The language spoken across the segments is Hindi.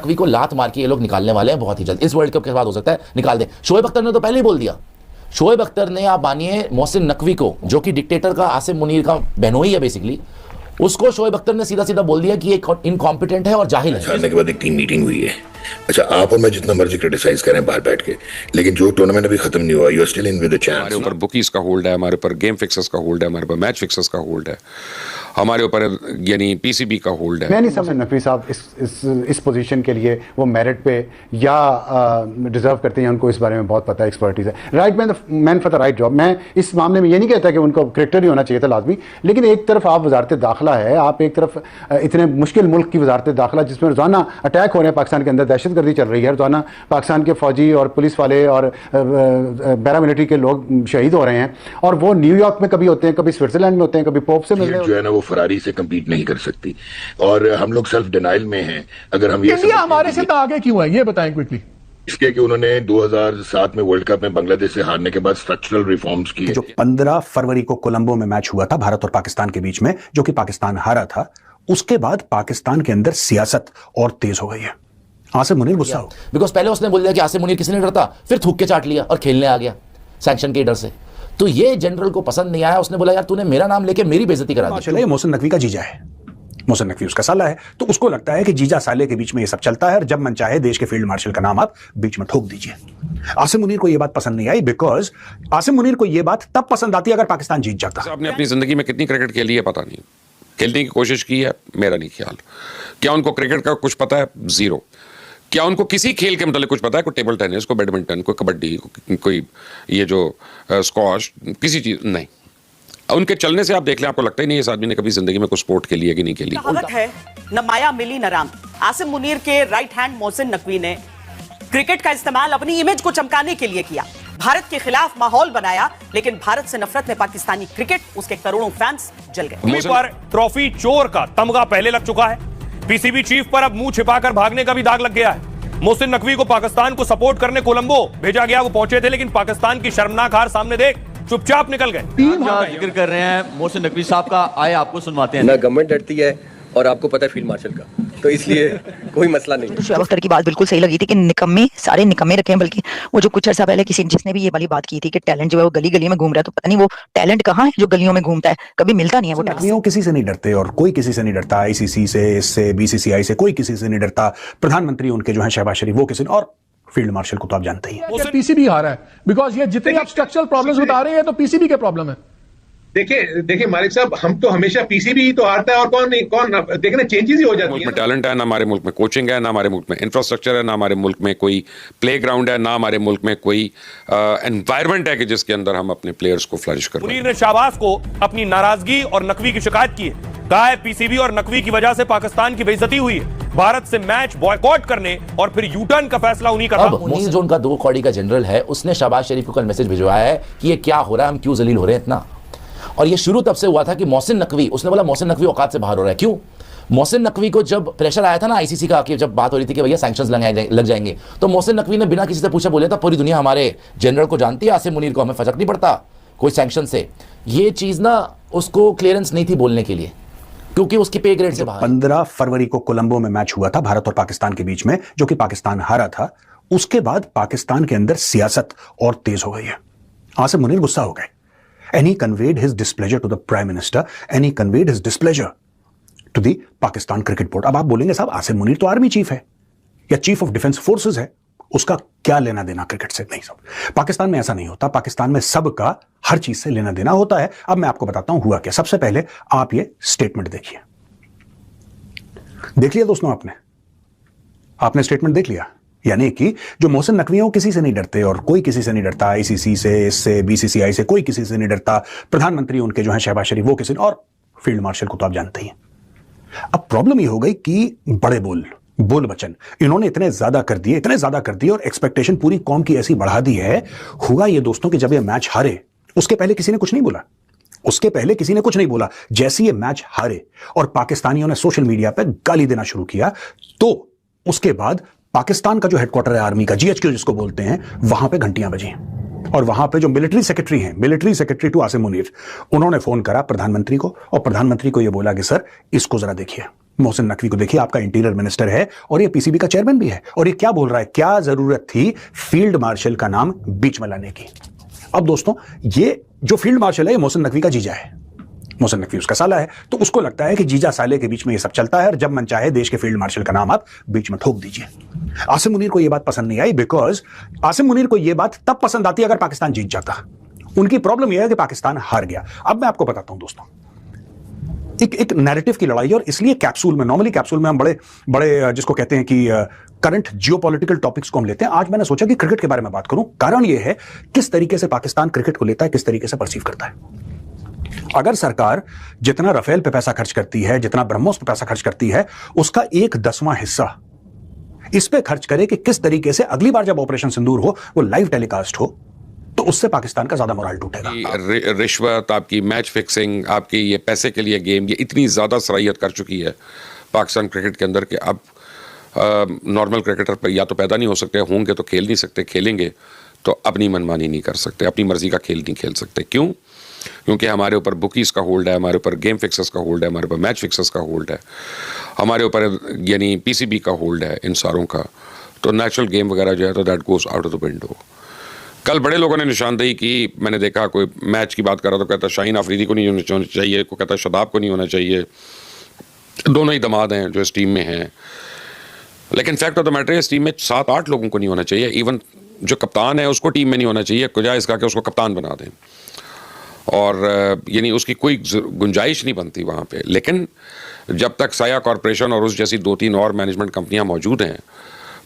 नकवी को लात मार के ये लोग निकालने वाले हैं बहुत ही जल्द। इस वर्ल्ड कप के बाद हो सकता है निकाल दें। शोएब अख्तर ने तो पहले ही बोल दिया। शोएब अख्तर ने, आप मानिए, मोहसिन नकवी को, जो कि डिक्टेटर का आसिम मुनीर का बहनोई है बेसिकली, उसको शोएब अख्तर ने सीधा सीधा बोल दिया कि ये इनकॉम्पिटेंट है और जाहिल है। हारने के बाद एक टीम मीटिंग हुई है। अच्छा, आप और मैं जितना मर्जी क्रिटिसाइज करें बाहर बैठ के, लेकिन जो टूर्नामेंट अभी खत्म नहीं हुआ, you are still in with the chance. हमारे ऊपर बुकीज का होल्ड है, हमारे ऊपर गेम फिक्सर्स का होल्ड है, हमारे ऊपर मैच फिक्सर्स का होल्ड है, हमारे ऊपर यानी पीसीबी का होल्ड है। मैं नहीं समझ नकवी साहब इस पोजीशन के लिए वो मेरिट पे या डिजर्व करते हैं, उनको इस बारे में बहुत पता है, एक्सपर्टीज है। Right man for the right job. मैं इस मामले में ये नहीं कहता कि उनको क्रिकेटर ही होना चाहिए था लाजमी, लेकिन एक तरफ आप वजारत दाखिला है, आप एक तरफ इतने मुश्किल मुल्क की वजारत दाखिला जिसमें रोजाना अटैक हो रहे हैं, पाकिस्तान के अंदर दहशतगर्दी चल रही है, रोजाना पाकिस्तान के फौजी और पुलिस वाले और पैरामिलिट्री के लोग शहीद हो रहे हैं, और वो न्यूयॉर्क में कभी होते हैं, कभी स्विट्जरलैंड में होते हैं, कभी पोप से मिल रहे हैं। जो है ना वो फरारी से कम्पीट नहीं कर सकती, और हम लोग सेल्फ डिनाइल में हैं। अगर हम ये इंडिया हमारे से आगे क्यों है, ये बताएं क्विकली। इसके कि उन्होंने 2007 में वर्ल्ड कप में बांग्लादेश से हारने के बाद स्ट्रक्चरल रिफॉर्म्स किए। जो 15 फरवरी को कोलंबो में मैच हुआ था भारत और पाकिस्तान के बीच में, जो कि पाकिस्तान हारा था, उसके बाद पाकिस्तान के अंदर सियासत और तेज हो गई है। आसिम मुनीर गुस्सा हो, बिकॉज पहले उसने बोल दिया कि आसिम मुनीर किसी ने डरता, फिर थूक के चाट लिया और खेलने आ गया सैंक्शन के डर से। तो ये जनरल को पसंद नहीं आया, उसने बोला यार तूने मेरा नाम लेके मेरी बेइज्जती करा दी। चले, मोहसिन नकवी का जीजा है, मोहसिन नकवी उसका साला है, तो उसको लगता है कि जीजा साले के बीच में ये सब चलता है, और जब मन चाहे देश के फील्ड मार्शल का नाम आप बीच में ठोक दीजिए। आसिम मुनीर को ये बात पसंद नहीं आई, बिकॉज आसिम मुनीर को ये बात तब पसंद आती अगर पाकिस्तान जीत जाता। आपने अपनी जिंदगी में कितनी क्रिकेट खेली है पता नहीं, खेलने की कोशिश की है मेरा नहीं ख्याल। क्या उनको क्रिकेट का कुछ पता है? जीरो। क्या उनको किसी खेल के मतलब कुछ पता है? कोई टेबल टेनिस, कोई बैडमिंटन, कोई कबड्डी, कोई ये जो स्क्वॉश, किसी चीज नहीं। उनके चलने से आप देख लें, आपको लगता ही नहीं इस आदमी ने कभी जिंदगी में कुछ स्पोर्ट खेली है कि नहीं खेली। कहावत है न माया मिली न राम। आसिम मुनीर के राइट हैंड मोहसिन नकवी ने क्रिकेट का इस्तेमाल अपनी इमेज को चमकाने के लिए किया, भारत के खिलाफ माहौल बनाया, लेकिन भारत से नफरत में पाकिस्तानी क्रिकेट, उसके करोड़ों फैंस जल गए। पर ट्रॉफी चोर का तमगा पहले लग चुका है। पीसीबी चीफ पर अब मुंह छिपाकर भागने का भी दाग लग गया है। मोहसिन नकवी को पाकिस्तान को सपोर्ट करने कोलंबो भेजा गया, वो पहुंचे थे, लेकिन पाकिस्तान की शर्मनाक हार सामने देख चुपचाप निकल गए। जिक्र कर रहे हैं मोहसिन नकवी साहब का, आए आपको सुनवाते हैं। ना गवर्नमेंट डरती है और आपको पता है फील्ड मार्शल का, तो इसलिए कोई मसला नहीं। तो शोएब अख्तर की बात बिल्कुल सही लगी थी कि निकम्मे सारे निकम्मे रखे हैं, बल्कि वो जो कुछ अर्सा पहले जिसने भी ये वाली बात की थी कि टैलेंट जो है वो गली गली में घूम रहा है, तो पता नहीं वो टैलेंट कहाँ है जो गलियों में घूमता है, कभी मिलता नहीं है वो टैलेंट। किसी से नहीं डरते और कोई किसी से नहीं डरता, आईसीसी से, इससे, बीसीसीआई से, कोई किसी से नहीं डरता। प्रधानमंत्री उनके जो है शहबाज शरीफ, वो किसी, और फील्ड मार्शल को तो आप जानते ही हैं। पीसीबी हारा है, बिकॉज ये जितने आप स्ट्रक्चरल प्रॉब्लम्स बता रहे हैं तो पीसीबी के प्रॉब्लम है। देखिए मालिक साहब, हम तो हमेशा पीसीबी ही तो हारता है, और कौन नहीं, कौन देखना चेंजेस ही हो जाती है। मुल्क में टैलेंट है ना, हमारे मुल्क में कोचिंग है ना, हमारे मुल्क में इंफ्रास्ट्रक्चर है ना, हमारे मुल्क में कोई प्लेग्राउंड है ना, हमारे मुल्क में कोई एनवायरनमेंट है कि जिसके अंदर हम अपने प्लेयर्स को फ्लरिश कर। मुनीर ने शाहबाज को अपनी नाराजगी और नकवी की शिकायत की है, कहा है पीसीबी और नकवी की वजह से पाकिस्तान की बेइज्जती हुई है, भारत से मैच बॉयकॉट करने और फिर यूटर्न का फैसला उन्हीं का था। अब मुनीर जो उनका 2 कौड़ी का जनरल है, उसने शहबाज शरीफ को कल मैसेज भिजवाया है कि ये क्या हो रहा है, हम क्यों जलील हो रहे हैं इतना। और ये शुरू तब से हुआ था कि मोहसिन नकवी, उसने बोला मोहसिन नकवी औकात से बाहर हो रहा है। क्यों? मोहसिन नकवी को जब प्रेशर आया था ना आईसीसी का, कि जब बात हो रही थी कि भैया सैंक्शंस लग जाएंगे, तो मोहसिन नकवी ने बिना किसी से पूछा बोले था पूरी दुनिया हमारे जनरल को जानती है, आसिम मुनीर को, हमें फर्क नहीं पड़ता कोई सैंक्शन से। ये चीज ना उसको क्लियरेंस नहीं थी बोलने के लिए, क्योंकि उसकी पे ग्रेड से बाहर। 15 फरवरी को कोलंबो में मैच हुआ था भारत और पाकिस्तान के बीच में, जो कि पाकिस्तान हारा था, उसके बाद पाकिस्तान के अंदर सियासत और तेज हो गई है। आसिम मुनीर गुस्सा हो गए, and he conveyed his displeasure to the Prime Minister, and he conveyed his displeasure to the Pakistan Cricket Board। अब आप बोलेंगे साहब आसिम मुनीर तो आर्मी चीफ है या चीफ ऑफ डिफेंस फोर्सेस है, उसका क्या लेना देना क्रिकेट से? नहीं साहब, पाकिस्तान में ऐसा नहीं होता। पाकिस्तान में सबका हर चीज से लेना देना होता है। अब मैं आपको बताता हूं हुआ क्या। सबसे पहले आप ये स्टेटमेंट देखिए, देख लिया दोस्तों, आपने स्टेटमेंट देख लिया, यानी कि जो मोहसिन नकवी हो किसी से नहीं डरते और कोई किसी से नहीं डरता, आईसीसी से, इससे, बीसीसीआई से, कोई किसी से नहीं डरता। प्रधानमंत्री उनके जो है शहबाज शरीफ, वो किसी, और फील्ड मार्शल को तो आप जानते ही हैं। अब प्रॉब्लम ये हो गई कि बड़े बोल बचन इन्होंने इतने ज्यादा कर दिए और एक्सपेक्टेशन पूरी कौम की ऐसी बढ़ा दी है। हुआ ये दोस्तों कि जब ये मैच हारे, उसके पहले किसी ने कुछ नहीं बोला, जैसे ये मैच हारे और पाकिस्तानियों ने सोशल मीडिया पर गाली देना शुरू किया, तो उसके बाद पाकिस्तान का जो हेडक्वार्टर है आर्मी का, जीएचक्यू जिसको बोलते हैं, वहां पे घंटियां बजी और वहां पे जो military secretary to Asim Munir, उन्होंने फोन करा प्रधानमंत्री को और प्रधानमंत्री को यह बोला कि सर इसको जरा देखिए, मोहसिन नकवी को देखिए, आपका इंटीरियर मिनिस्टर है और ये पीसीबी का चेयरमैन भी है, और ये क्या बोल रहा है, क्या जरूरत थी फील्ड मार्शल का नाम बीच में लाने की। अब दोस्तों, ये जो फील्ड मार्शल है ये मोहसिन नकवी का जीजा है, मोहसिन नकवी उसका साला है, तो उसको लगता है कि जीजा साले के बीच में ये सब चलता है और जब मन चाहे देश के फील्ड मार्शल का नाम आप बीच में ठोक दीजिए। आसिम मुनीर को यह बात पसंद नहीं आई, बिकॉज आसिम मुनीर को यह बात तब पसंद आती अगर पाकिस्तान जीत जाता। उनकी प्रॉब्लम यह है कि पाकिस्तान हार गया। अब मैं आपको बताता हूं दोस्तों, एक नैरेटिव की लड़ाई, और इसलिए कैप्सूल में, नॉर्मली कैप्सूल में हम बड़े बड़े जिसको कहते हैं कि करंट जियोपॉलिटिकल टॉपिक्स को हम लेते हैं। आज मैंने सोचा कि क्रिकेट के बारे में बात करूं। कारण यह है किस तरीके से पाकिस्तान क्रिकेट को लेता है, किस तरीके से परसीव करता है। अगर सरकार जितना राफेल पे पैसा खर्च करती है, जितना ब्रह्मोस पे पैसा खर्च करती है, उसका 1/10वां हिस्सा इस पे खर्च करे कि किस तरीके से अगली बार जब ऑपरेशन सिंदूर हो वो लाइव टेलीकास्ट हो, तो उससे पाकिस्तान का ज्यादा मोरल टूटेगा। रिश्वत, आपकी मैच फिक्सिंग, आपकी ये पैसे के लिए गेम, ये इतनी ज़्यादा सराहियत कर चुकी है पाकिस्तान क्रिकेट के अंदर कि अब नॉर्मल क्रिकेटर पर या तो पैदा नहीं हो सकते, होंगे तो खेल नहीं सकते, खेलेंगे तो अपनी मनमानी नहीं कर सकते, अपनी मर्जी का खेल नहीं खेल सकते। क्यों? क्योंकि हमारे ऊपर बुकीज़ का होल्ड है, हमारे ऊपर गेम फिक्सर्स का होल्ड है, हमारे ऊपर मैच फिक्सर्स का होल्ड है, हमारे ऊपर यानी पीसीबी का होल्ड है इन सारों का। तो नेचुरल गेम वगैरह जो है तो that goes out of the window. कल बड़े लोगों ने निशानदेही की, मैंने देखा कोई मैच की बात कर रहा तो कहता शाहीन अफरीदी को नहीं होना चाहिए, कोई कहता शदाब को नहीं होना चाहिए, दोनों ही दमाद हैं जो इस टीम में हैं। लेकिन फैक्ट ऑफ द मैटर है इस टीम में 7-8 लोगों को नहीं होना चाहिए, इवन जो कप्तान है उसको टीम में नहीं होना चाहिए, कुछ इसका कि उसको कप्तान बना दें, और यानी उसकी कोई गुंजाइश नहीं बनती वहाँ पे। लेकिन जब तक साया कॉरपोरेशन और उस जैसी 2-3 और मैनेजमेंट कंपनियाँ मौजूद हैं,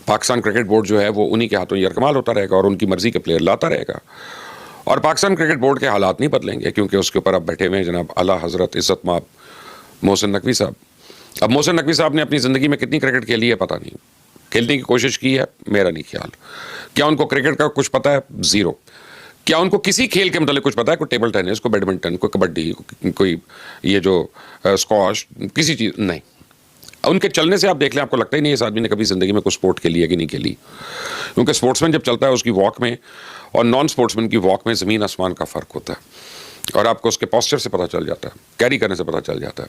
पाकिस्तान क्रिकेट बोर्ड जो है वो उन्हीं के हाथों यरकमाल होता रहेगा और उनकी मर्जी के प्लेयर लाता रहेगा। और पाकिस्तान क्रिकेट बोर्ड के हालात नहीं बदलेंगे, क्योंकि उसके ऊपर अब बैठे हुए हैं जनाब आला हज़रत इज़्ज़त माब मोहसिन नकवी साहब। अब मोहसिन नकवी साहब ने अपनी ज़िंदगी में कितनी क्रिकेट खेली है पता नहीं, खेलने की कोशिश की है मेरा नहीं ख्याल। क्या उनको क्रिकेट का कुछ पता है? ज़ीरो। क्या उनको किसी खेल के मतलब कुछ पता है? कोई टेबल टेनिस, कोई बैडमिंटन, कोई कबड्डी, कोई ये जो स्क्वॉश, किसी चीज़ नहीं। उनके चलने से आप देख लें, आपको लगता ही नहीं इस आदमी ने कभी ज़िंदगी में कोई स्पोर्ट खेली है कि नहीं खेली। क्योंकि स्पोर्ट्समैन जब चलता है उसकी वॉक में और नॉन स्पोर्ट्समैन की वॉक में ज़मीन आसमान का फ़र्क होता है, और आपको उसके पोस्चर से पता चल जाता है, कैरी करने से पता चल जाता है।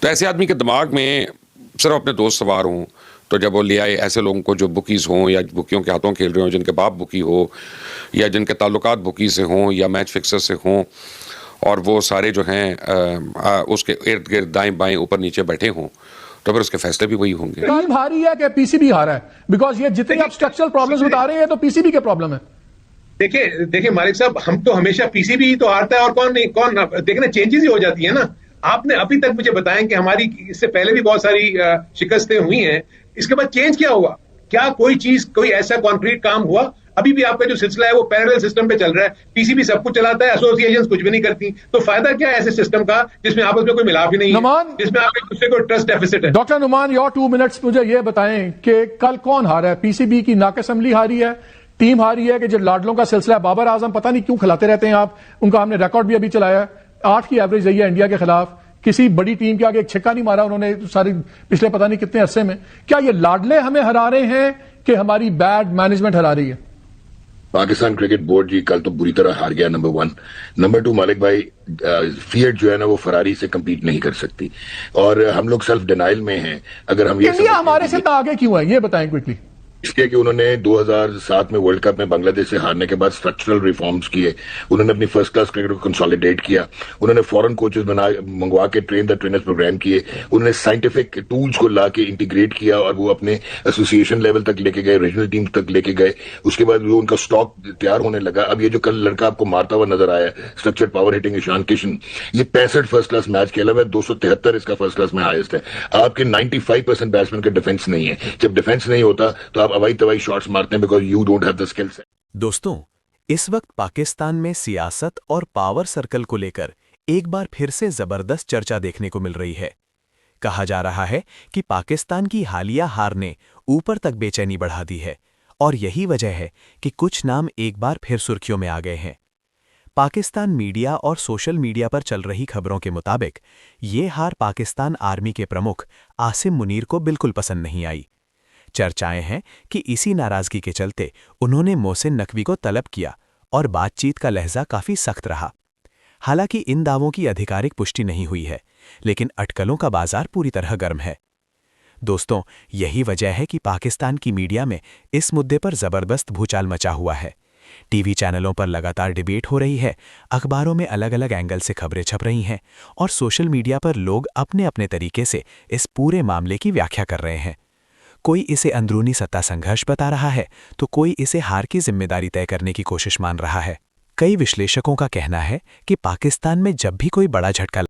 तो ऐसे आदमी के दिमाग में सिर्फ अपने दोस्त सवार हों, तो जब वो ले आए ऐसे लोगों को जो बुकीज़ हों या बुकियों के हाथों खेल रहे हों, जिनके बाप बुकी हो या जिनके ताल्लुकात बुकी से हों या मैच फिक्सर से हों, और वो सारे जो हैं उसके इर्द गिर्द दाएँ बाएँ ऊपर नीचे बैठे हों, तो फिर उसके फैसले भी वही होंगे। टीम हारी है कि पीसीबी हारा है? बिकॉज ये जितने आप स्ट्रक्चरल प्रॉब्लम्स बता रहे हैं तो पीसीबी के प्रॉब्लम है। देखिए मालिक साहब, हम तो हमेशा पीसीबी तो हारता है और कौन नहीं, कौन देखना चेंजेस ही हो जाती है ना। आपने अभी तक मुझे बताएं कि हमारी इससे पहले भी बहुत सारी शिकस्तें हुई हैं, इसके बाद चेंज क्या हुआ? क्या कोई चीज, कोई ऐसा कॉन्क्रीट काम हुआ? अभी भी आपका जो सिलसिला है वो पैरेलल सिस्टम पे चल रहा है, पीसीबी सब कुछ चलाता है, एसोसिएशंस कुछ भी नहीं करती, तो फायदा क्या है ऐसे सिस्टम का जिसमें आपस में कोई मिलाप ही नहीं है, जिसमें आप एक दूसरे को ट्रस्ट डेफिसिट है। डॉक्टर नुमान, योर 2 मिनट्स मुझे ये बताएं कि कल कौन हारा है? पीसीबी की नाक असेंबली हारी है, टीम हारी है कि जो लाडलों का सिलसिला है, बाबर आजम पता नहीं क्यों खिलाते रहते हैं आप, उनका हमने रिकॉर्ड भी अभी चलाया, 8 की एवरेज रही है इंडिया के खिलाफ, किसी बड़ी टीम के आगे एक छक्का नहीं मारा उन्होंने सारी पिछले पता नहीं कितने अरसे में। क्या ये लाडले हमें हरा रहे हैं कि हमारी बैड मैनेजमेंट हरा रही है? पाकिस्तान क्रिकेट बोर्ड जी कल तो बुरी तरह हार गया, नंबर 1। नंबर 2, मालिक भाई, फिएट जो है ना वो फरारी से compete नहीं कर सकती, और हम लोग सेल्फ डिनाइल में हैं। अगर हम ये इंडिया हमारे से आगे क्यों है, ये बताएं क्विकली। इसलिए कि उन्होंने 2007 में वर्ल्ड कप में बांग्लादेश से हारने के बाद स्ट्रक्चरल रिफॉर्म्स किए, उन्होंने अपनी फर्स्ट क्लास क्रिकेट को कंसोलिडेट किया, उन्होंने फॉरेन कोचेस मंगवा के ट्रेन द ट्रेनर्स प्रोग्राम किए, उन्होंने साइंटिफिक टूल्स को ला के इंटीग्रेट किया और वो अपने एसोसिएशन लेवल तक लेके गए, रीजनल टीम तक लेके गए। उसके बाद वो उनका स्टॉक तैयार होने लगा। अब ये जो कल लड़का आपको मारता हुआ नजर आया, structured power hitting Ishan Kishan, ये 65 फर्स्ट क्लास मैच खेला हुआ है, 273 इसका फर्स्ट क्लास में हाईएस्ट है। आपके 95% बैट्समैन का डिफेंस नहीं है। जब डिफेंस नहीं होता तो आप अवाई तवाई शॉट्स मारते हैं, because you don't have the skill set. दोस्तों, इस वक्त पाकिस्तान में सियासत और पावर सर्कल को लेकर एक बार फिर से जबरदस्त चर्चा देखने को मिल रही है। कहा जा रहा है कि पाकिस्तान की हालिया हार ने ऊपर तक बेचैनी बढ़ा दी है, और यही वजह है कि कुछ नाम एक बार फिर सुर्खियों में आ गए हैं। पाकिस्तान मीडिया और सोशल मीडिया पर चल रही खबरों के मुताबिक ये हार पाकिस्तान आर्मी के प्रमुख आसिम मुनीर को बिल्कुल पसंद नहीं आई। चर्चाएं हैं कि इसी नाराजगी के चलते उन्होंने मोहसिन नकवी को तलब किया और बातचीत का लहजा काफी सख्त रहा। हालांकि इन दावों की आधिकारिक पुष्टि नहीं हुई है, लेकिन अटकलों का बाजार पूरी तरह गर्म है। दोस्तों, यही वजह है कि पाकिस्तान की मीडिया में इस मुद्दे पर जबरदस्त भूचाल मचा हुआ है। टीवी चैनलों पर लगातार डिबेट हो रही है, अखबारों में अलग अलग एंगल से खबरें छप रही हैं और सोशल मीडिया पर लोग अपने अपने तरीके से इस पूरे मामले की व्याख्या कर रहे हैं। कोई इसे अंदरूनी सत्ता संघर्ष बता रहा है, तो कोई इसे हार की जिम्मेदारी तय करने की कोशिश मान रहा है। कई विश्लेषकों का कहना है कि पाकिस्तान में जब भी कोई बड़ा झटका